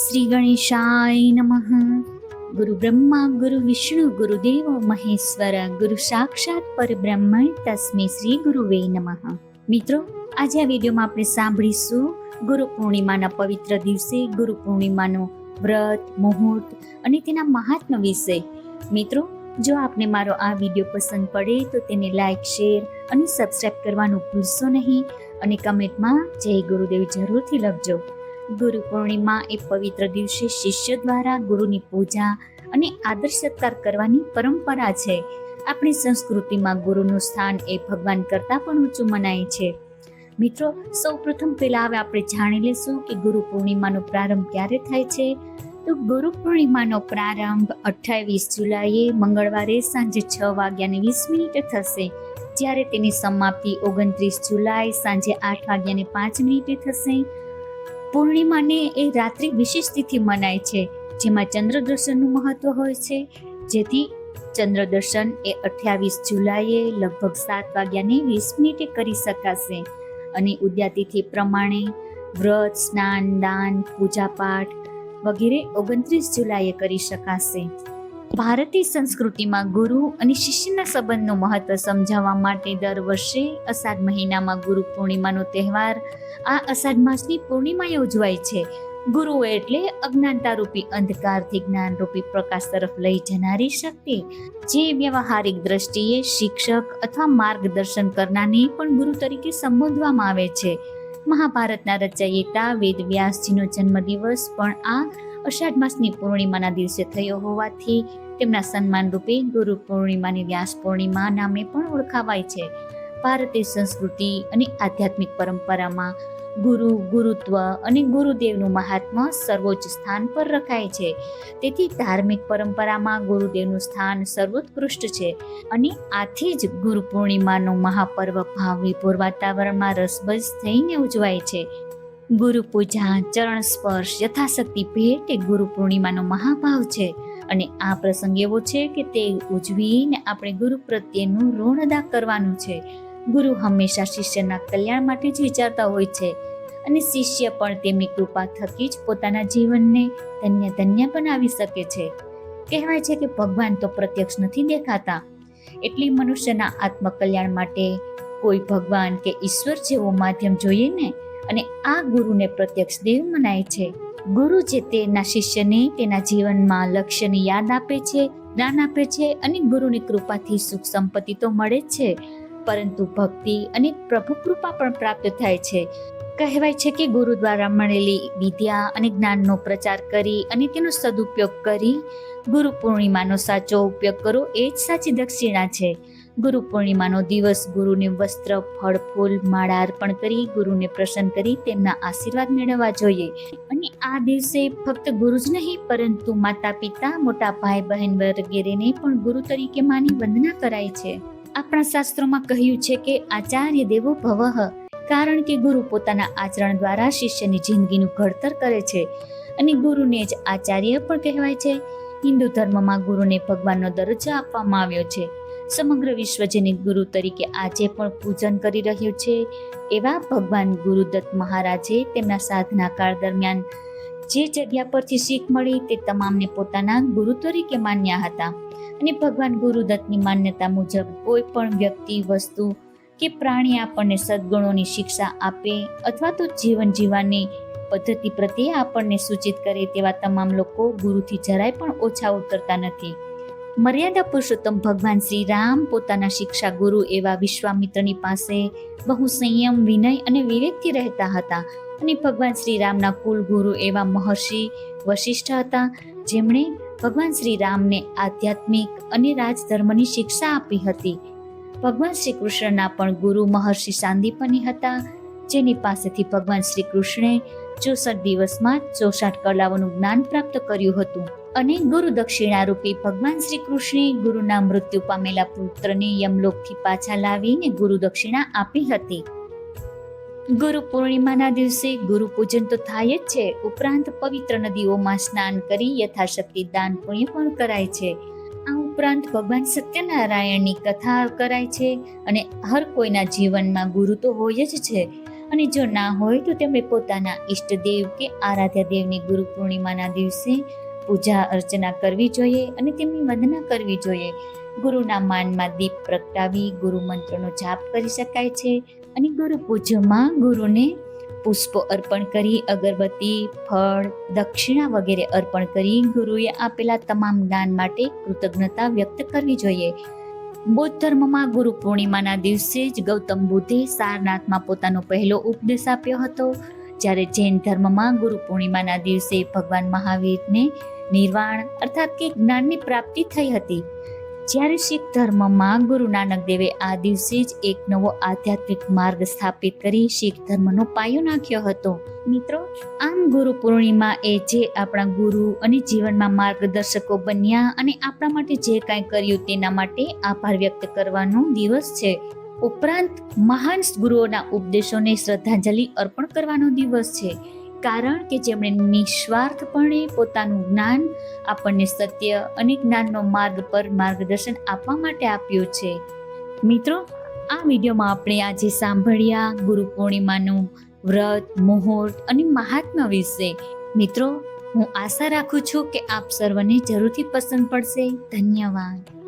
શ્રી ગણેશાય નમઃ. ગુરુ બ્રહ્મા ગુરુ વિષ્ણુ ગુરુદેવ મહેશ્વર, ગુરુ સાક્ષાત પરબ્રહ્મ તસ્મે શ્રી ગુરુવે નમઃ. મિત્રો, આજે આ વિડીયોમાં આપણે સાંભળીશું ગુરુ પૂર્ણિમાના પવિત્ર દિવસે ગુરુ પૂર્ણિમાનો વ્રત, મુહૂર્ત અને તેના મહાત્મ્ય વિશે. મિત્રો, જો આપને મારો આ વિડીયો પસંદ પડે તો તેને લાઈક, શેર અને સબસ્ક્રાઈબ કરવાનું ભૂલશો નહીં અને કમેન્ટમાં જય ગુરુદેવ જરૂરથી લખજો. ગુરુ પૂર્ણિમા એ પવિત્ર દિવસે શિષ્ય દ્વારા ગુરુની પૂજા અને આદર સત્કાર કરવાની પરંપરા છે. આપણી સંસ્કૃતિમાં ગુરુનું સ્થાન એ ભગવાન કરતાં પણ ઊંચું મનાય છે. મિત્રો, સૌ પ્રથમ પહેલા હવે આપણે જાણી લેશું કે ગુરુ પૂર્ણિમાનો પ્રારંભ ક્યારે થાય છે. તો ગુરુ પૂર્ણિમાનો પ્રારંભ 28 જુલાઈએ મંગળવારે સાંજે 6:20 થશે, જ્યારે તેની સમાપ્તિ 29 જુલાઈ સાંજે 8:05 થશે. પૂર્ણિમાને એ રાત્રિ વિશેષ તિથિ મનાય છે, જેમાં ચંદ્ર દર્શનનું મહત્વ હોય છે. જેથી ચંદ્ર દર્શન એ 28 જુલાઈએ લગભગ 7:20 કરી શકાશે અને ઉદ્યાતિથિ પ્રમાણે વ્રત, સ્નાન, દાન, પૂજાપાઠ વગેરે 29 જુલાઈએ કરી શકાશે. ભારતીય સંસ્કૃતિમાં ગુરુ અને શિષ્યના સંબંધનું મહત્વ સમજાવવા માટે દર વર્ષે અષાઢ મહિનામાં ગુરુ પૂર્ણિમાનો તહેવાર આ અષાઢ માસની પૂર્ણિમાએ ઉજવાય છે. ગુરુ એટલે અજ્ઞાનતારૂપી અંધકારથી જ્ઞાનરૂપી પ્રકાશ તરફ લઈ જનારી શક્તિ, જે વ્યવહારિક દ્રષ્ટિએ શિક્ષક અથવા માર્ગદર્શન કરનારને પણ ગુરુ તરીકે સંબોધવામાં આવે છે. મહાભારતના રચયિતા વેદવ્યાસજીનો જન્મદિવસ પણ આ અષાઢ માસની પૂર્ણિમાના દિવસે થયો હોવાથી તેમના સન્માન રૂપે ગુરુ પૂર્ણિમાની વ્યાસ પૂર્ણિમા નામે પણ ઓળખાવાય છે. ભારતીય સંસ્કૃતિ અને આધ્યાત્મિક પરંપરામાં ગુરુ, ગુરુત્વ અને ગુરુદેવનું મહાત્મ્ય સર્વોચ્ચ સ્થાન પર રખાય છે. તેથી ધાર્મિક પરંપરામાં ગુરુદેવનું સ્થાન સર્વોત્કૃષ્ટ છે અને આથી જ ગુરુ પૂર્ણિમાનો મહાપર્વ ભાવવિભોર વાતાવરણમાં રસબસ થઈને ઉજવાય છે. ગુરુ પૂજા, ચરણ સ્પર્શ, યથાશક્તિ ભેટ એ ગુરુ પૂર્ણિમાનો મહાભાવ છે અને આ પ્રસંગ એવો છે કે તે ઉજવીને આપણે ગુરુ પ્રત્યેનું ઋણ અદા કરવાનું છે. ગુરુ હંમેશા શિષ્યના કલ્યાણ માટે જ વિચારતા હોય છે અને શિષ્ય પણ તેમની કૃપા થકી જ પોતાના જીવનને ધન્ય બનાવી શકે છે. કહેવાય છે કે ભગવાન તો પ્રત્યક્ષ નથી દેખાતા, એટલે મનુષ્યના આત્મકલ્યાણ માટે કોઈ ભગવાન કે ઈશ્વર જેવો માધ્યમ જોઈએ ને, અને આ ગુરુને પ્રત્યક્ષ દેવ મનાય છે. ગુરુ જે તેના શિષ્યને તેના જીવનમાં લક્ષ્યની યાદ આપે છે, જ્ઞાન આપે છે અને ગુરુની કૃપાથી સુખ સંપત્તિ તો મળે જ છે, પરંતુ ભક્તિ અને પ્રભુ કૃપા પણ પ્રાપ્ત થાય છે. કહેવાય છે કે ગુરુ દ્વારા મળેલી વિદ્યા અને જ્ઞાનનો પ્રચાર કરી અને તેનો સદુપયોગ કરી ગુરુ પૂર્ણિમાનો સાચો ઉપયોગ કરો એ જ સાચી દક્ષિણા છે. ગુરુ પૂર્ણિમાનો દિવસ ગુરુને વસ્ત્ર, ફળ, ફૂલ, માળા અર્પણ કરી ગુરુને પ્રસન્ન કરી તેમના આશીર્વાદ મેળવવા જોઈએ. અને આ દિવસે ફક્ત ગુરુ જ નહીં, પરંતુ માતા, પિતા, મોટા ભાઈ, બહેન વગેરેને પણ ગુરુ તરીકે માની વંદના કરાય છે. આપણા શાસ્ત્રોમાં કહ્યું છે કે આચાર્ય દેવો ભવઃ, કારણ કે ગુરુ પોતાના આચરણ દ્વારા શિષ્યની જિંદગીનું ઘડતર કરે છે અને ગુરુને જ આચાર્ય પણ કહેવાય છે. હિન્દુ ધર્મમાં ગુરુને ભગવાનનો દરજ્જો આપવામાં આવ્યો છે. સમગ્ર વિશ્વ જેને ગુરુ તરીકે આજે પણ પૂજન કરી રહ્યું છે, એવા ભગવાન ગુરુદત્ત મહારાજે તેમના સાધના કાળ દરમિયાન જે જગ્યા પરથી શીખ મળી તે તમામને પોતાના ગુરુ તરીકે માન્યા હતા. અને ભગવાન ગુરુદત્તની માન્યતા મુજબ કોઈ પણ વ્યક્તિ, વસ્તુ કે પ્રાણી આપણને સદગુણોની શિક્ષા આપે અથવા તો જીવન જીવવાની પદ્ધતિ પ્રત્યે આપણને સૂચિત કરે તેવા તમામ લોકો ગુરુથી જરાય પણ ઓછા ઉતરતા નથી. મર્યાદા પુરુષોત્તમ ભગવાન શ્રી રામ પોતાના શિક્ષા ગુરુ એવા વિશ્વામિત્રની પાસે બહુ સંયમ, વિનય અને વિવેકથી રહેતા હતા. અને ભગવાન શ્રી રામના કુલ ગુરુ એવા મહર્ષિ વશિષ્ઠ હતા, જેમણે ભગવાન શ્રી રામને આધ્યાત્મિક અને રાજધર્મની શિક્ષા આપી હતી. ભગવાન શ્રી કૃષ્ણના પણ ગુરુ મહર્ષિ સાંદીપની હતા, જેની પાસેથી ભગવાન શ્રી કૃષ્ણે 64 દિવસમાં 64 કલાઓનું જ્ઞાન પ્રાપ્ત કર્યું હતું. અને ગુરુ દક્ષિણા રૂપી ભગવાન શ્રી કૃષ્ણે ગુરુના મૃત્યુ પામેલા પુત્રને યમલોકથી પાછા લાવીને ગુરુ દક્ષિણા આપી હતી. ગુરુ પૂર્ણિમાના દિવસે ગુરુ પૂજન તો થાય જ છે, ઉપરાંત પવિત્ર નદીઓમાં સ્નાન કરી યથાશક્તિ દાન પુણ્ય પણ કરાય છે. આ ઉપરાંત ભગવાન સત્યનારાયણની કથા કરાય છે અને હર કોઈના જીવનમાં ગુરુ તો હોય જ છે. અને જો ના હોય તો તેમણે પોતાના ઈષ્ટદેવ કે આરાધ્ય દેવની ગુરુ પૂર્ણિમાના દિવસે પૂજા અર્ચના કરવી જોઈએ અને તેમની વંદના કરવી જોઈએ. ગુરુના માનમાં દીપ પ્રગટાવી ગુરુ મંત્રનો જાપ કરી શકાય છે અને ગુરુ પૂજામાં ગુરુને પુષ્પો અર્પણ કરી અગરબત્તી, ફળ, દક્ષિણા વગેરે અર્પણ કરી ગુરુએ આપેલા તમામ જ્ઞાન માટે કૃતજ્ઞતા વ્યક્ત કરવી જોઈએ. બૌદ્ધ ધર્મમાં ગુરુ પૂર્ણિમાના દિવસે જ ગૌતમ બુદ્ધે સારનાથમાં પોતાનો પહેલો ઉપદેશ આપ્યો હતો, જ્યારે જૈન ધર્મમાં ગુરુ પૂર્ણિમાના દિવસે ભગવાન મહાવીરને નિર્વાણ અર્થાત કે જ્ઞાનની પ્રાપ્તિ થઈ હતી. જ્યારે શીખ ધર્મમાં ગુરુ નાનક દેવે આ દિવસે જ એક નવો આધ્યાત્મિક માર્ગ સ્થાપિત કરી શીખ ધર્મનો પાયો નાખ્યો હતો. મિત્રો, આમ ગુરુ પૂર્ણિમા એ જે આપણા ગુરુ અને જીવનમાં માર્ગદર્શકો બન્યા અને આપણા માટે જે કાંઈ કર્યું તેના માટે આભાર વ્યક્ત કરવાનો દિવસ છે. ઉપરાંત મહાન ગુરુઓના ઉપદેશોને શ્રદ્ધાંજલિ અર્પણ કરવાનો દિવસ છે, કારણ કે જેમણે નિસ્વાર્થપણે પોતાનું જ્ઞાન આપણને સત્ય અને જ્ઞાનનો માર્ગ પર માર્ગદર્શન આપવા માટે આપ્યું છે. મિત્રો, આ વિડીયોમાં આપણે આજે સાંભળ્યા ગુરુ પૂર્ણિમાનું વ્રત, મુહૂર્ત અને મહાત્મ્ય વિશે. મિત્રો, હું આશા રાખું છું કે આપ સર્વને જરૂરથી પસંદ પડશે. ધન્યવાદ.